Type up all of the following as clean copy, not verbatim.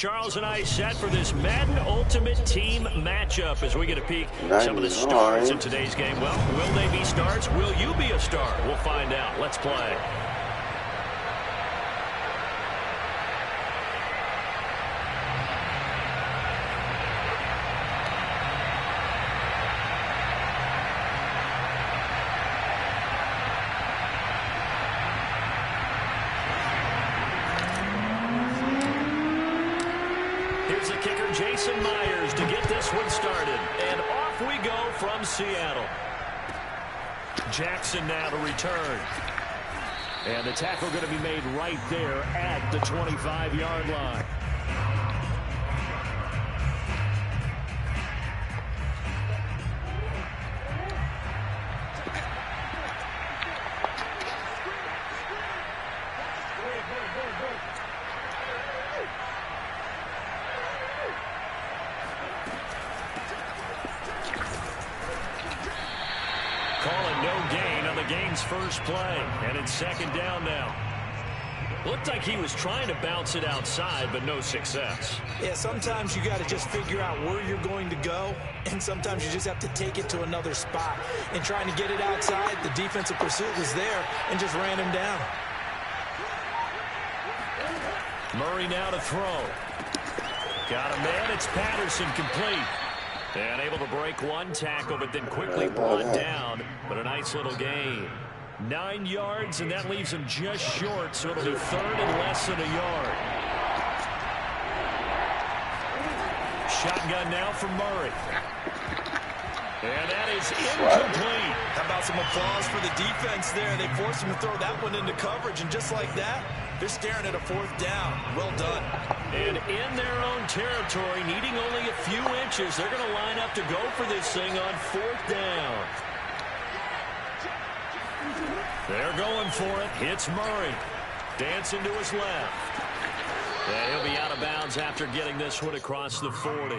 Charles and I set for this Madden Ultimate Team matchup as we get a peek at some of the stars in today's game. Well, will they be stars? Will you be a star? We'll find out. Let's play. To get this one started, and off we go from Seattle. Jackson now to return, and the tackle going to be made right there at the 25-yard line. First play, and it's second down now. Looked like he was trying to bounce it outside, but no success. Yeah, sometimes you got to just figure out where you're going to go, and sometimes you just have to take it to another spot. And trying to get it outside, the defensive pursuit was there and just ran him down. Murray now to throw. Got a man, it's Patterson, complete. And able to break one tackle, but then quickly brought down. But a nice little gain. 9 yards, and that leaves him just short, so it'll be third and less than a yard. Shotgun now from Murray. And that is incomplete. How about some applause for the defense there? They forced him to throw that one into coverage, and just like that, they're staring at a fourth down. Well done. And in their own territory, needing only a few inches, they're going to line up to go for this thing on fourth down. They're going for it. Hits Murray. Dancing to his left. And he'll be out of bounds after getting this one across the 40.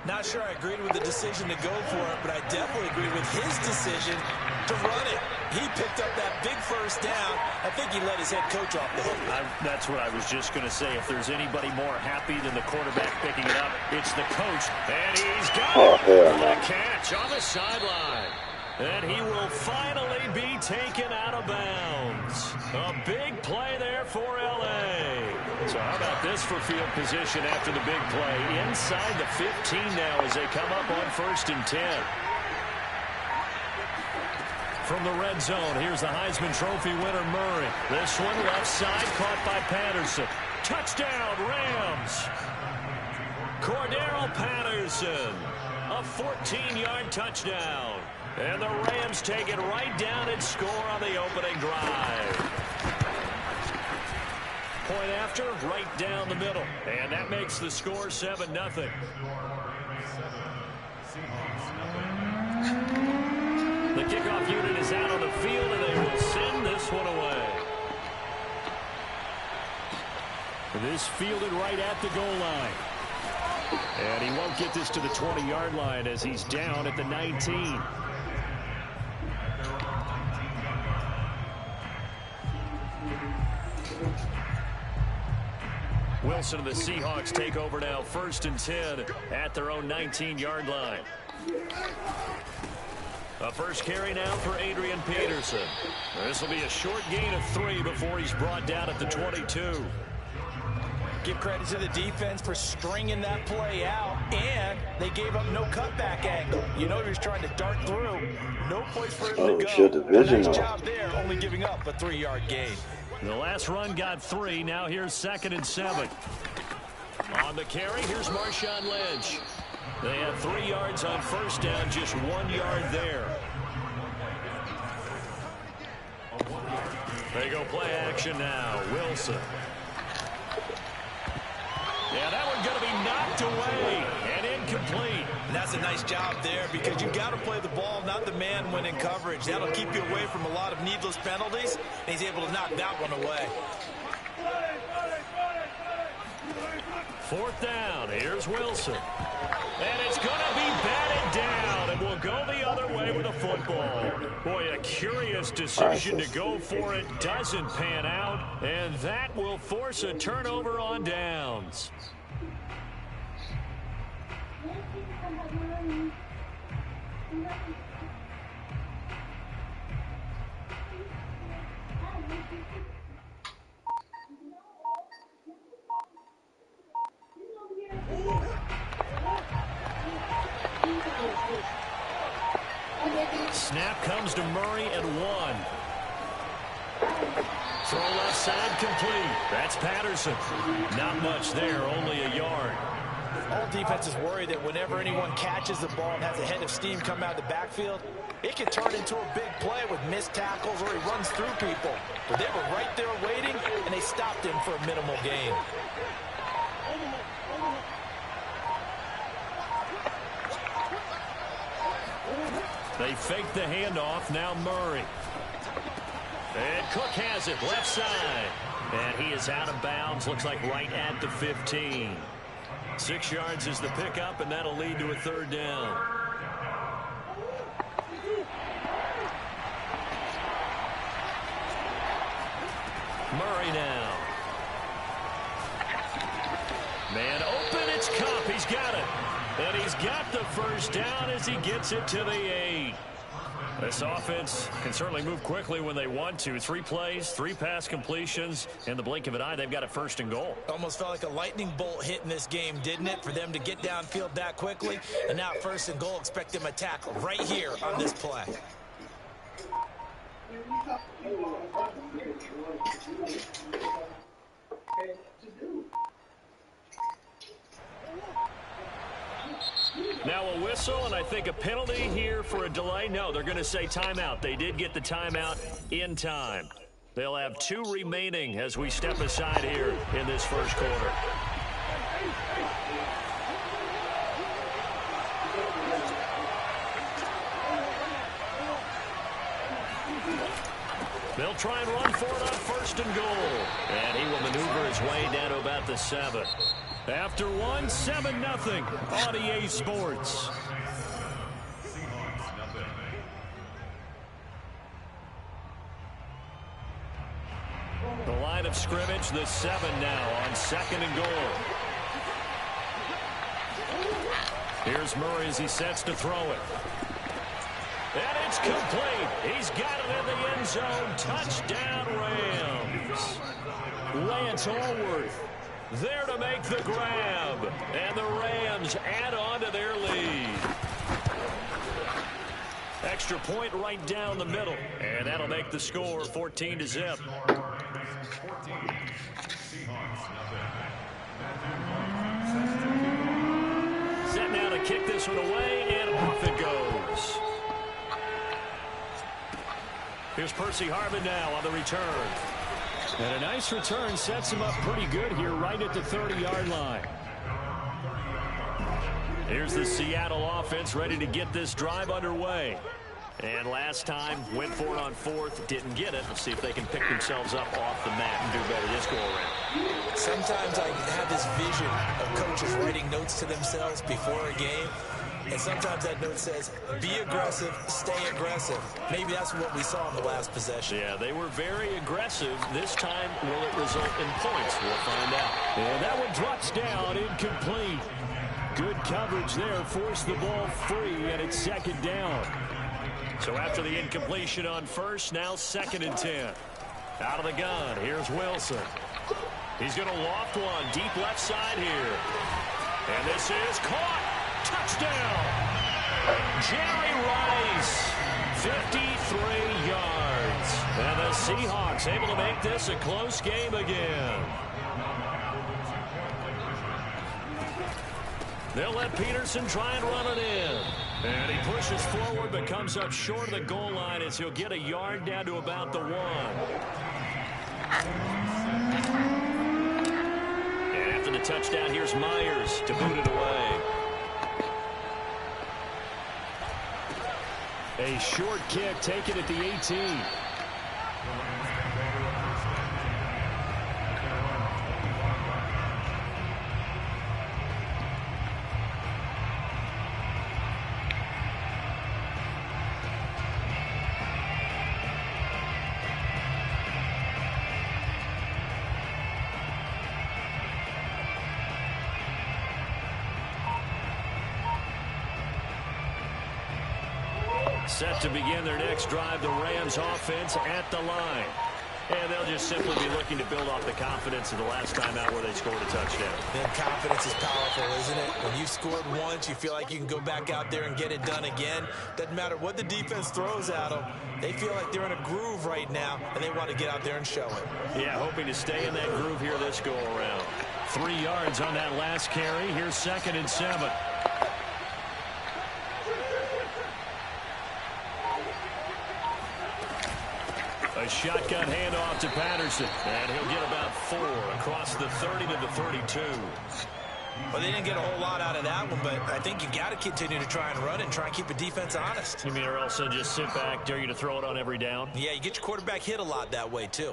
Not sure I agreed with the decision to go for it, but I definitely agreed with his decision to run it. He picked up that big first down. I think he let his head coach off the hook. That's what I was just going to say. If there's anybody more happy than the quarterback picking it up, it's the coach. And he's got it. The catch on the sideline. And he will finally be taken out of bounds. A big play there for L.A. So how about this for field position after the big play? Inside the 15 now as they come up on 1st and 10. From the red zone, here's the Heisman Trophy winner, Murray. This one left side caught by Patterson. Touchdown, Rams. Cordero Patterson. A 14-yard touchdown. And the Rams take it right down and score on the opening drive. Point after, right down the middle. And that makes the score 7-0. The kickoff unit is out on the field, and they will send this one away. This fielded right at the goal line. And he won't get this to the 20-yard line as he's down at the 19. Wilson and the Seahawks take over now, 1st and 10 at their own 19-yard line. A first carry now for Adrian Peterson. This will be a short gain of 3 before he's brought down at the 22. Give credit to the defense for stringing that play out, and they gave up no cutback angle. You know he was trying to dart through. No place for him to go. Nice job there, only giving up a 3-yard gain. The last run got 3. Now here's 2nd and 7. On the carry, here's Marshawn Lynch. They have 3 yards on first down, just 1 yard there. They go play action now. Wilson. Yeah, that one's going to be knocked away and incomplete. And that's a nice job there because you've got to play the ball, not the man when in coverage. That'll keep you away from a lot of needless penalties, and he's able to knock that one away. 4th down. Here's Wilson. And it's going to be batted down and will go the other way with a football. Boy, a curious decision to go for it. Doesn't pan out, and that will force a turnover on downs. Snap comes to Murray at 1. Throw left side complete. That's Patterson. Not much there, only a yard. All defenses worry that whenever anyone catches the ball and has a head of steam come out of the backfield, it can turn into a big play with missed tackles or he runs through people. But they were right there waiting, and they stopped him for a minimal gain. They fake the handoff. Now Murray. And Cook has it left side. And he is out of bounds. Looks like right at the 15. 6 yards is the pickup, and that'll lead to a third down. Murray now. Man open, it's Cup. He's got it. And he's got the first down as he gets it to the 8. This offense can certainly move quickly when they want to. 3 plays, 3 pass completions. In the blink of an eye, they've got a first and goal. Almost felt like a lightning bolt hit in this game, didn't it? For them to get downfield that quickly. And now first and goal, expect them to tackle right here on this play. Now a whistle, and I think a penalty here for a delay. No, they're going to say timeout. They did get the timeout in time. They'll have 2 remaining as we step aside here in this first quarter. They'll try and run for it on first and goal. And he will maneuver his way down to about the 7. After 1, 7-0 on EA Sports. The line of scrimmage, the 7 now on second and goal. Here's Murray as he sets to throw it. And it's complete. He's got it in the end zone. Touchdown, Rams. Lance Allworth there to make the grab. And the Rams add on to their lead. Extra point right down the middle. And that'll make the score 14-0. Set now to kick this one away, and off it goes. Here's Percy Harvin now on the return. And a nice return sets him up pretty good here right at the 30-yard line. Here's the Seattle offense ready to get this drive underway. And last time, went for it on 4th, didn't get it. Let's see if they can pick themselves up off the mat and do better this go-around. Sometimes I have this vision of coaches writing notes to themselves before a game. And sometimes that note says, be aggressive, stay aggressive. Maybe that's what we saw in the last possession. Yeah, they were very aggressive. This time, will it result in points? We'll find out. And that one drops down, incomplete. Good coverage there, forced the ball free, and it's second down. So after the incompletion on first, now 2nd and 10. Out of the gun, here's Wilson. He's going to loft one, deep left side here. And this is caught. Touchdown! Jerry Rice, 53 yards. And the Seahawks able to make this a close game again. They'll let Peterson try and run it in. And he pushes forward but comes up short of the goal line as he'll get a yard down to about the 1. And after the touchdown, here's Myers to boot it away. A short kick taken at the 18. Set to begin their next drive, the Rams offense at the line. And they'll just simply be looking to build off the confidence of the last time out where they scored a touchdown. And confidence is powerful, isn't it? When you've scored once, you feel like you can go back out there and get it done again. Doesn't matter what the defense throws at them. They feel like they're in a groove right now, and they want to get out there and show it. Yeah, hoping to stay in that groove here this go-around. 3 yards on that last carry. Here's 2nd and 7. A shotgun handoff to Patterson, and he'll get about 4 across the 30 to the 32. Well, they didn't get a whole lot out of that one, but I think you got to continue to try and run and try and keep the defense honest. You mean or else they'll just sit back, dare you to throw it on every down? Yeah, you get your quarterback hit a lot that way, too.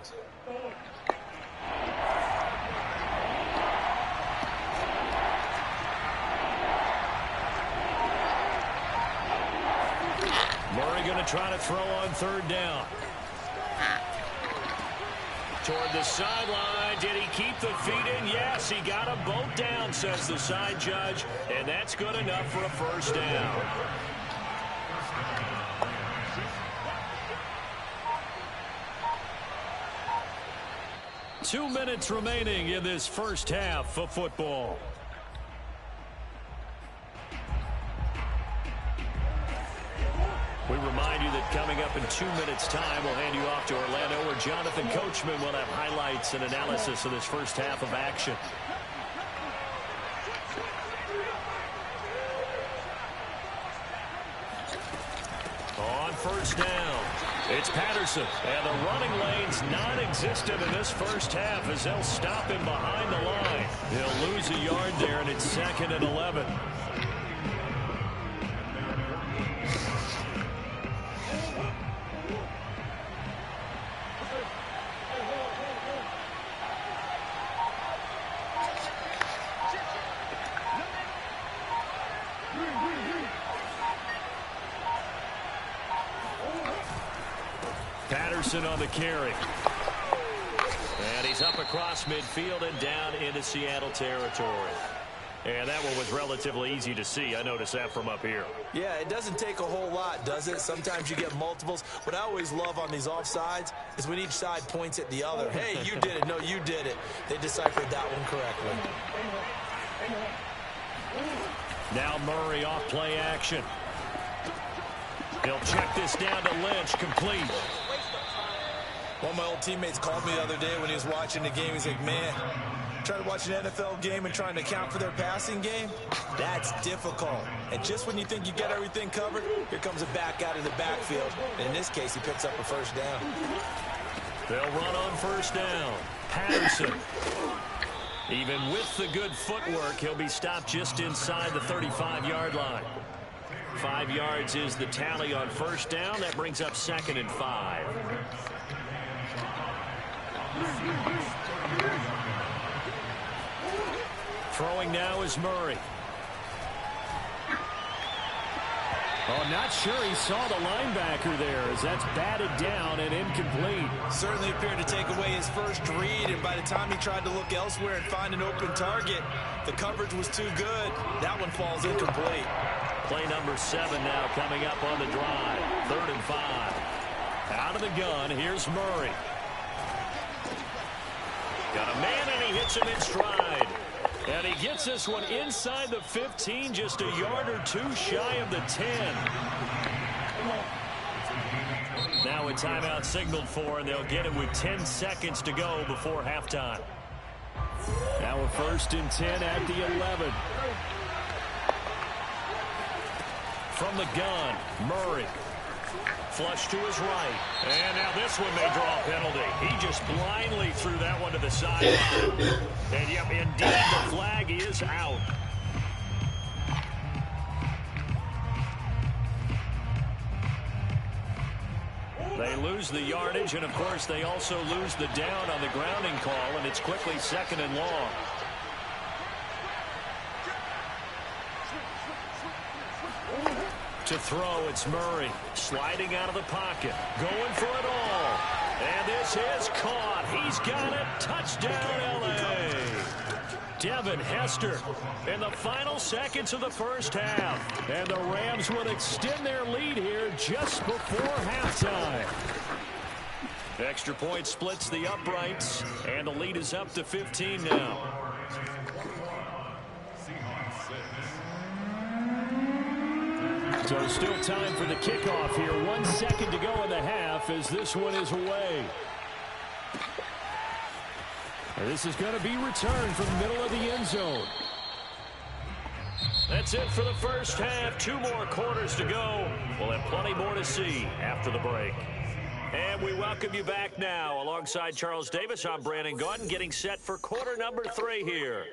Murray going to try to throw on 3rd down. Toward the sideline. Did he keep the feet in? Yes, he got them both down, says the side judge. And that's good enough for a 1st down. Two minutes remaining in this first half of football. We remind you that coming up in 2 minutes' time, we'll hand you off to Orlando, where Jonathan Coachman will have highlights and analysis of this first half of action. On 1st down, it's Patterson, and the running lane's non-existent in this first half as they'll stop him behind the line. He'll lose a yard there, and it's 2nd and 11. Patterson on the carry. And he's up across midfield and down into Seattle territory. And that one was relatively easy to see. I noticed that from up here. Yeah, it doesn't take a whole lot, does it? Sometimes you get multiples. What I always love on these offsides is when each side points at the other. Hey, you did it. No, you did it. They deciphered that one correctly. Now Murray off play action. He'll check this down to Lynch, complete. One of my old teammates called me the other day when he was watching the game. He's like, man, trying to watch an NFL game and trying to account for their passing game, that's difficult. And just when you think you get everything covered, here comes a back out of the backfield. And in this case, he picks up a 1st down. They'll run on 1st down. Patterson. Even with the good footwork, he'll be stopped just inside the 35-yard line. 5 yards is the tally on 1st down. That brings up 2nd and 5. Throwing now is Murray. Oh, not sure he saw the linebacker there as that's batted down and incomplete. Certainly appeared to take away his first read, and by the time he tried to look elsewhere and find an open target, the coverage was too good. That one falls incomplete. Play number 7 now coming up on the drive. 3rd and 5. Out of the gun, here's Murray. Got a man, and he hits him in stride. And he gets this one inside the 15, just a yard or 2 shy of the 10. Now a timeout signaled for, and they'll get it with 10 seconds to go before halftime. Now a 1st and 10 at the 11. From the gun, Murray. Flush to his right. And now this one may draw a penalty. He just blindly threw that one to the sideline. And yep, indeed, the flag is out. They lose the yardage, and of course they also lose the down on the grounding call, and it's quickly 2nd and long. To throw, it's Murray, sliding out of the pocket, going for it all. And this is caught. He's got it. Touchdown, L.A. Devin Hester in the final seconds of the first half. And the Rams will extend their lead here just before halftime. Extra point splits the uprights, and the lead is up to 15 now. So still time for the kickoff here. 1 second to go in the half as this one is away. And this is going to be returned from the middle of the end zone. That's it for the first half. 2 more quarters to go. We'll have plenty more to see after the break. And we welcome you back now. Alongside Charles Davis, I'm Brandon Gaudin, getting set for quarter number 3 here.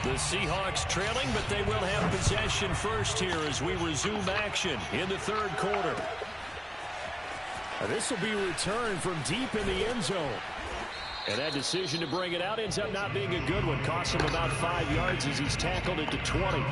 The Seahawks trailing, but they will have possession first here as we resume action in the third quarter. This will be returned from deep in the end zone. And that decision to bring it out ends up not being a good one. Costs him about 5 yards as he's tackled it to 20.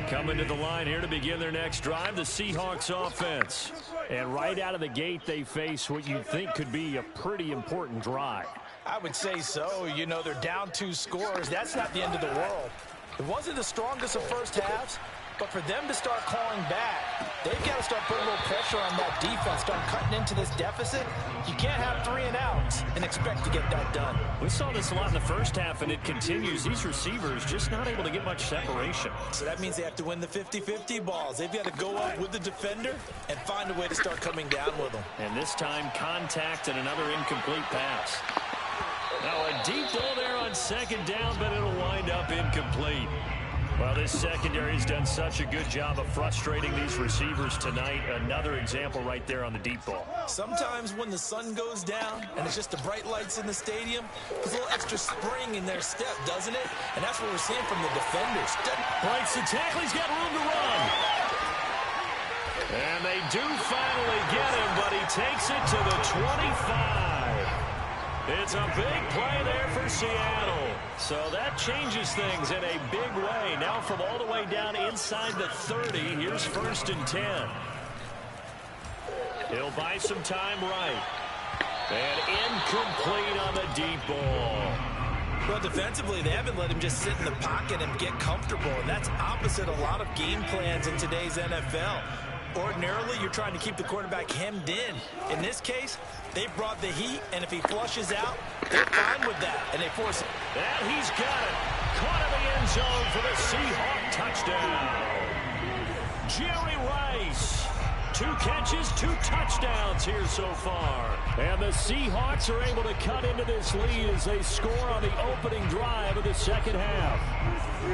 Coming to the line here to begin their next drive, the Seahawks offense. And right out of the gate, they face what you'd think could be a pretty important drive. I would say so. You know, they're down 2 scores. That's not the end of the world. It wasn't the strongest of first halves, but for them to start calling back, they've got to start putting a little pressure on that defense, start cutting into this deficit. You can't have 3 and outs and expect to get that done. We saw this a lot in the first half, and it continues. These receivers just not able to get much separation. So that means they have to win the 50-50 balls. They've got to go up with the defender and find a way to start coming down with them. And this time, contact and another incomplete pass. Now a deep ball there on second down, but it'll wind up incomplete. Well, this secondary has done such a good job of frustrating these receivers tonight. Another example right there on the deep ball. Sometimes when the sun goes down and it's just the bright lights in the stadium, there's a little extra spring in their step, doesn't it? And that's what we're seeing from the defenders. Breaks the tackle. He's got room to run. And they do finally get him, but he takes it to the 25. It's a big play there for Seattle. So that changes things in a big way. Now from all the way down inside the 30, here's 1st and 10. He'll buy some time right. And incomplete on the deep ball. Well, defensively, they haven't let him just sit in the pocket and get comfortable. And that's opposite a lot of game plans in today's NFL. Ordinarily, you're trying to keep the quarterback hemmed in. In this case, they brought the heat, and if he flushes out, they're fine with that, and they force it. And he's got it. Caught in the end zone for the Seahawk touchdown. Jerry Rice. 2 catches, 2 touchdowns here so far. And the Seahawks are able to cut into this lead as they score on the opening drive of the second half.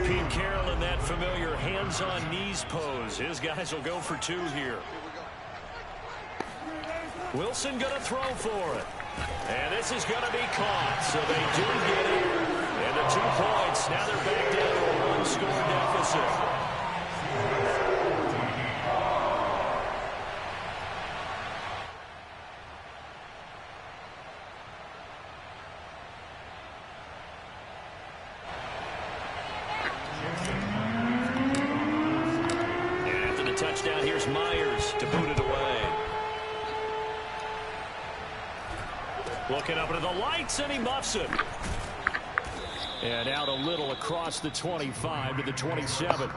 Pete Carroll in that familiar hands-on knees pose. His guys will go for 2 here. Wilson going to throw for it. And this is going to be caught. So they do get it. And the 2 points. Now they're back down to a 1-score deficit. Touchdown, here's Myers to boot it away. Looking up into the lights, and he muffs it. And out a little across the 25 to the 27.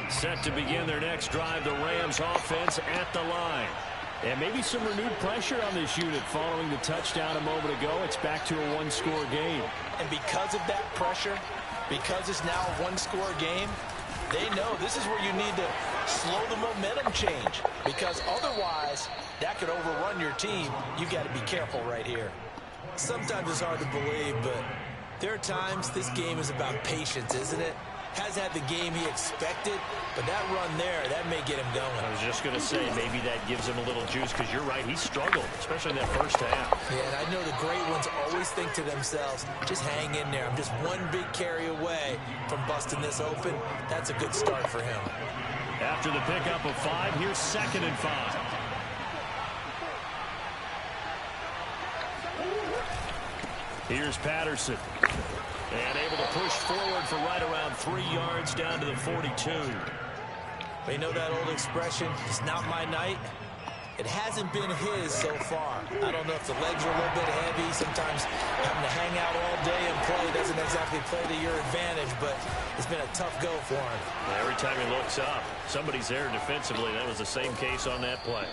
Set to begin their next drive, the Rams offense at the line. And maybe some renewed pressure on this unit following the touchdown a moment ago. It's back to a 1-score game. And because of that pressure, because it's now a 1-score game, they know this is where you need to slow the momentum change. Because otherwise, that could overrun your team. You've got to be careful right here. Sometimes it's hard to believe, but there are times this game is about patience, isn't it? Has had the game he expected, but that run there, that may get him going. I was just going to say, maybe that gives him a little juice, because you're right, he struggled, especially in that first half. Yeah, and I know the great ones always think to themselves, just hang in there. I'm just one big carry away from busting this open. That's a good start for him. After the pickup of 5, here's 2nd and 5. Here's Patterson. And able to push forward for right around 3 yards down to the 42. You know that old expression, it's not my night? It hasn't been his so far. I don't know if the legs are a little bit heavy. Sometimes having to hang out all day and play doesn't exactly play to your advantage, but it's been a tough go for him. Every time he looks up, somebody's there defensively. That was the same case on that play.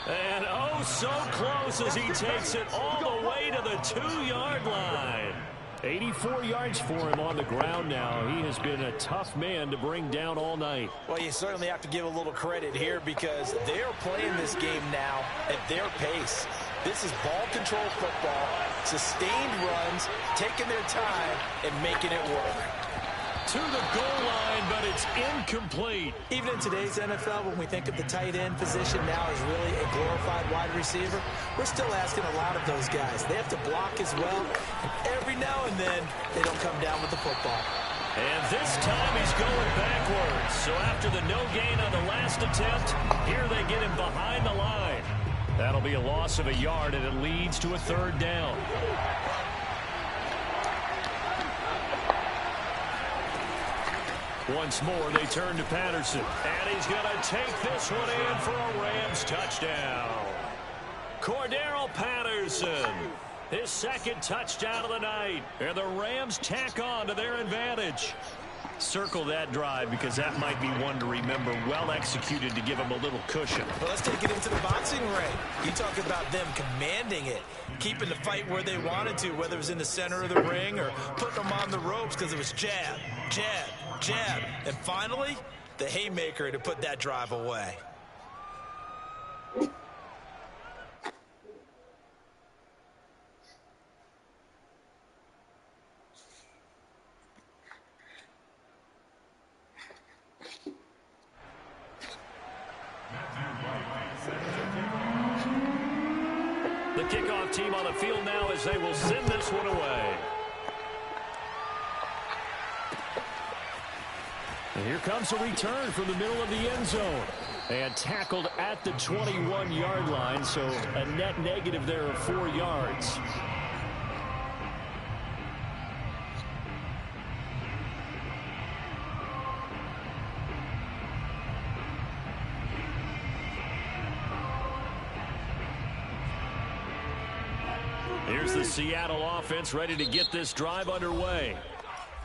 And oh, so close as he takes it all the way to the 2-yard line. 84 yards for him on the ground now. He has been a tough man to bring down all night. Well, you certainly have to give a little credit here because they're playing this game now at their pace. This is ball control football, sustained runs, taking their time, and making it work. To the goal line, but it's incomplete. Even in today's NFL, when we think of the tight end position now as really a glorified wide receiver, we're still asking a lot of those guys. They have to block as well, and every now and then, they don't come down with the football. And this time he's going backwards. So after the no gain on the last attempt, here they get him behind the line. That'll be a loss of a yard, and it leads to a 3rd down. Once more, they turn to Patterson. And he's going to take this one in for a Rams touchdown. Cordarrelle Patterson, his 2nd touchdown of the night. And the Rams tack on to their advantage. Circle that drive because that might be one to remember. Well executed to give him a little cushion. Well, let's take it into the boxing ring. You talk about them commanding it, keeping the fight where they wanted to, whether it was in the center of the ring or putting them on the ropes because it was jab, jab, jab. And finally, the haymaker to put that drive away. The kickoff team on the field now as they will send this one away. And here comes a return from the middle of the end zone. And tackled at the 21-yard line, so a net negative there of 4 yards. Here's the Seattle offense ready to get this drive underway.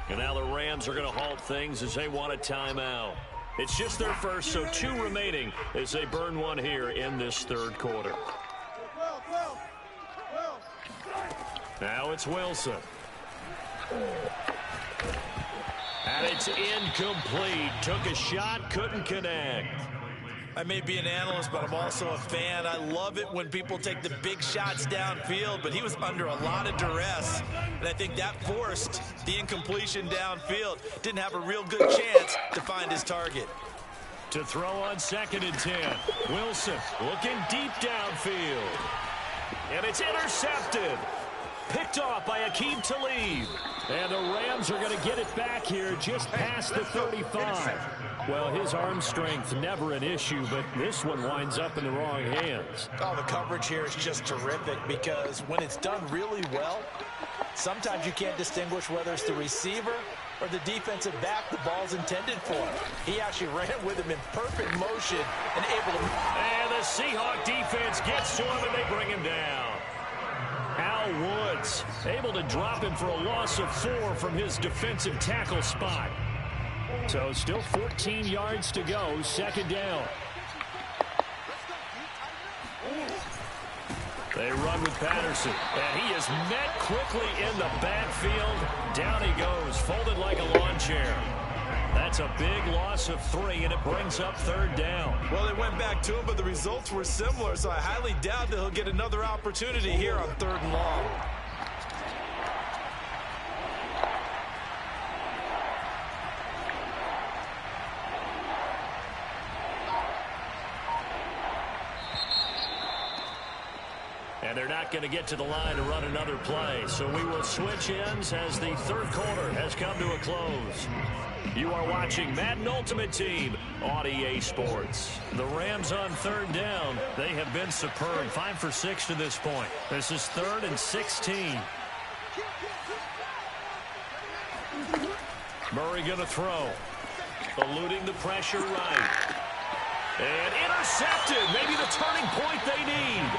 And now the Rams are going to halt things as they want a timeout. It's just their first, so 2 remaining as they burn one here in this 3rd quarter. Now it's Wilson. And it's incomplete. Took a shot, couldn't connect. I may be an analyst, but I'm also a fan. I love it when people take the big shots downfield, but he was under a lot of duress, and I think that forced the incompletion downfield. Didn't have a real good chance to find his target. To throw on 2nd and 10. Wilson looking deep downfield. And it's intercepted. Picked off by Aqib Talib. And the Rams are going to get it back here just past the 35. Well, his arm strength never an issue, but this one winds up in the wrong hands. Oh, the coverage here is just terrific because when it's done really well, sometimes you can't distinguish whether it's the receiver or the defensive back the ball's intended for. He actually ran with him in perfect motion and able to... And the Seahawk defense gets to him and they bring him down. Al Woods able to drop him for a loss of 4 from his defensive tackle spot. So still 14 yards to go, 2nd down. They run with Patterson, and he is met quickly in the backfield. Down he goes, folded like a lawn chair. That's a big loss of 3, and it brings up 3rd down. Well, they went back to him, but the results were similar, so I highly doubt that he'll get another opportunity here on 3rd and long. And they're not going to get to the line to run another play. So we will switch ends as the 3rd quarter has come to a close. You are watching Madden Ultimate Team on EA Sports. The Rams on 3rd down. They have been superb. 5 for 6 to this point. This is 3rd and 16. Murray going to throw. Eluding the pressure right. And intercepted. Maybe the turning point they need.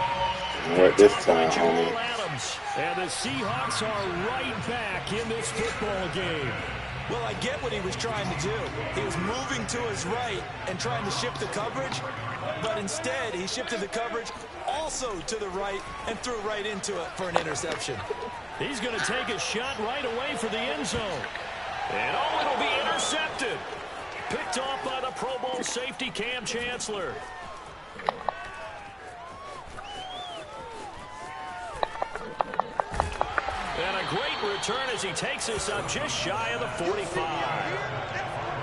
All right, this time, homie. And the Seahawks are right back in this football game. Well, I get what he was trying to do. He was moving to his right and trying to shift the coverage, but instead he shifted the coverage also to the right and threw right into it for an interception. He's going to take a shot right away for the end zone. And oh, it'll be intercepted. Picked off by the Pro Bowl safety Cam Chancellor. And a great return as he takes us up just shy of the 45.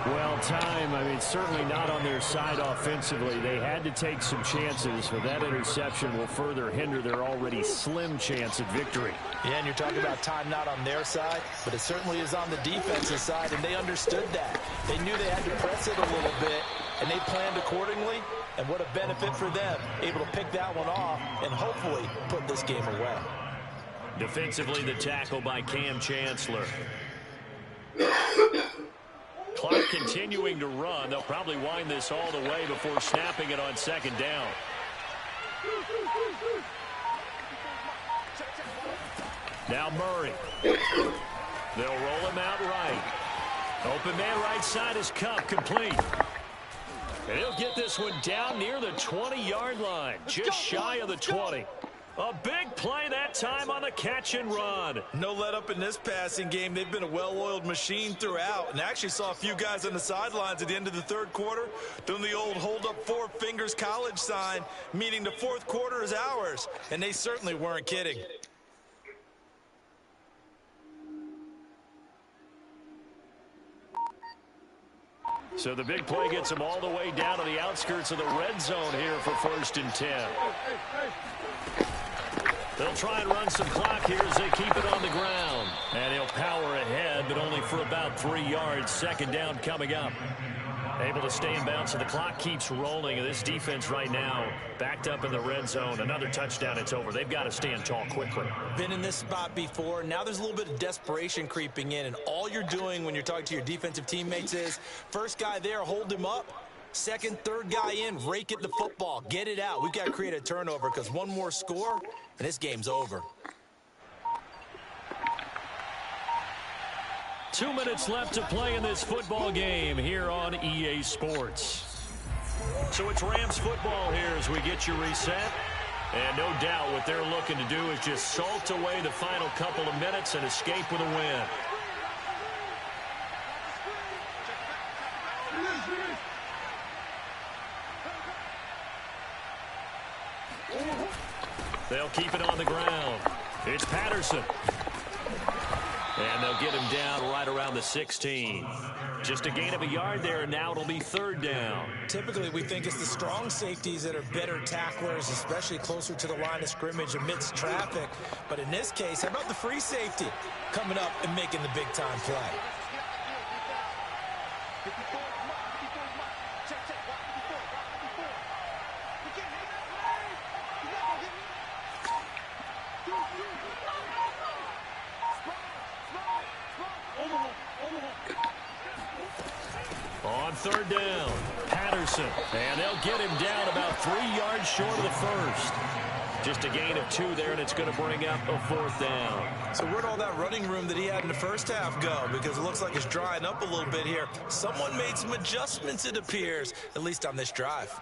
Well, time, certainly not on their side offensively. They had to take some chances, but that interception will further hinder their already slim chance at victory. Yeah, and you're talking about time not on their side, but it certainly is on the defensive side, and they understood that. They knew they had to press it a little bit, and they planned accordingly, and what a benefit for them, able to pick that one off and hopefully put this game away. Defensively, the tackle by Cam Chancellor. Clock continuing to run. They'll probably wind this all the way before snapping it on second down. Now Murray. They'll roll him out right. Open man right side is Cup, complete. And he'll get this one down near the 20-yard line, just shy of the 20. A big play that time on the catch and run. No let up in this passing game. They've been a well-oiled machine throughout. And actually saw a few guys on the sidelines at the end of the third quarter doing the old hold up four fingers college sign, meaning the fourth quarter is ours. And they certainly weren't kidding. So the big play gets them all the way down to the outskirts of the red zone here for 1st and 10. They'll try and run some clock here as they keep it on the ground. And he'll power ahead, but only for about 3 yards. Second down coming up. Able to stay in bounds, so the clock keeps rolling. And this defense right now backed up in the red zone. Another touchdown, it's over. They've got to stand tall quickly. Been in this spot before. Now there's a little bit of desperation creeping in. And all you're doing when you're talking to your defensive teammates is, first guy there, hold him up. Second, third guy in, rake at the football. Get it out. We've got to create a turnover because one more score, and this game's over. 2 minutes left to play in this football game here on EA Sports. So it's Rams football here as we get you reset. And no doubt what they're looking to do is just salt away the final couple of minutes and escape with a win. They'll keep it on the ground. It's Patterson. And they'll get him down right around the 16. Just a gain of a yard there, and now it'll be third down. Typically, we think it's the strong safeties that are better tacklers, especially closer to the line of scrimmage amidst traffic. But in this case, how about the free safety coming up and making the big-time play? On third down, Patterson. And they'll get him down about 3 yards short of the first. Just a gain of 2 there, and it's going to bring up a fourth down. So where'd all that running room that he had in the first half go? Because it looks like it's drying up a little bit here. Someone made some adjustments, it appears, at least on this drive.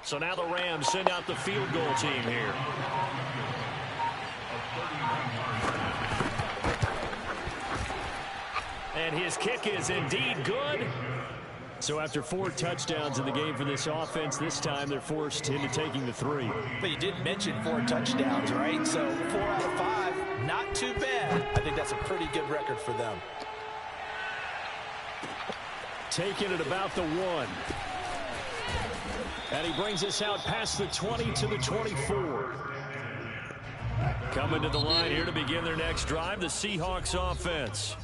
So now the Rams send out the field goal team here. And his kick is indeed good. So after 4 touchdowns in the game for this offense, this time they're forced into taking the 3. But you did mention 4 touchdowns, right? So 4 out of 5, not too bad. I think that's a pretty good record for them. Taking it about the 1. And he brings us out past the 20 to the 24. Coming to the line here to begin their next drive, the Seahawks offense.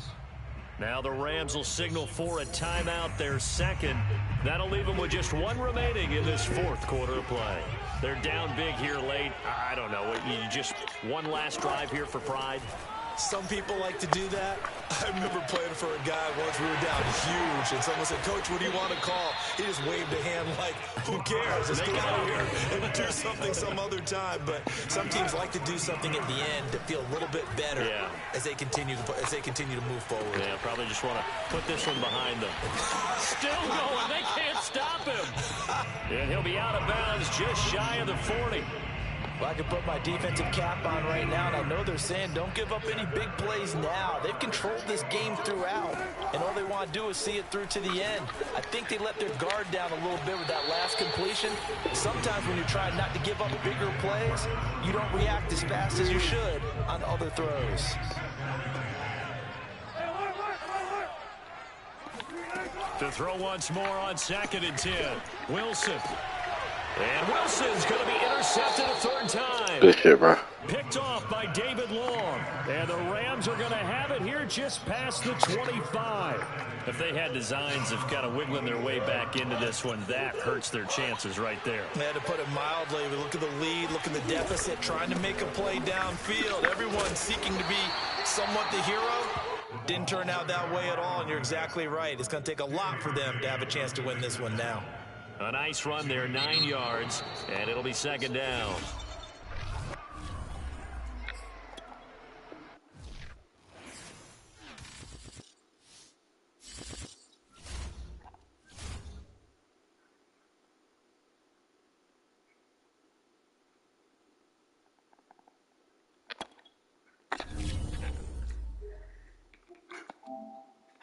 Now the Rams will signal for a timeout, their second. That'll leave them with just one remaining in this fourth quarter of play. They're down big here late. I don't know. You just one last drive here for pride? Some people like to do that. I remember playing for a guy once. We were down huge, and someone said, "Coach, what do you want to call?" He just waved a hand like, "Who cares? Let's get out of here and do something some other time." But some teams like to do something at the end to feel a little bit better as they continue to move forward. Yeah, probably just want to put this one behind them. Still going. They can't stop him. And he'll be out of bounds just shy of the 40. Well, I can put my defensive cap on right now, and I know they're saying don't give up any big plays now. They've controlled this game throughout, and all they want to do is see it through to the end. I think they let their guard down a little bit with that last completion. Sometimes when you're trying not to give up bigger plays, you don't react as fast as you should on other throws. To throw once more on 2nd and 10. Wilson. And Wilson's going to be intercepted a third time. Good shit, bro. Picked off by David Long. And the Rams are going to have it here just past the 25. If they had designs of kind of wiggling their way back into this one, that hurts their chances right there. To put it mildly, we look at the lead, look at the deficit, trying to make a play downfield. Everyone seeking to be somewhat the hero. Didn't turn out that way at all, and you're exactly right. It's going to take a lot for them to have a chance to win this one now. A nice run there, 9 yards, and it'll be 2nd down.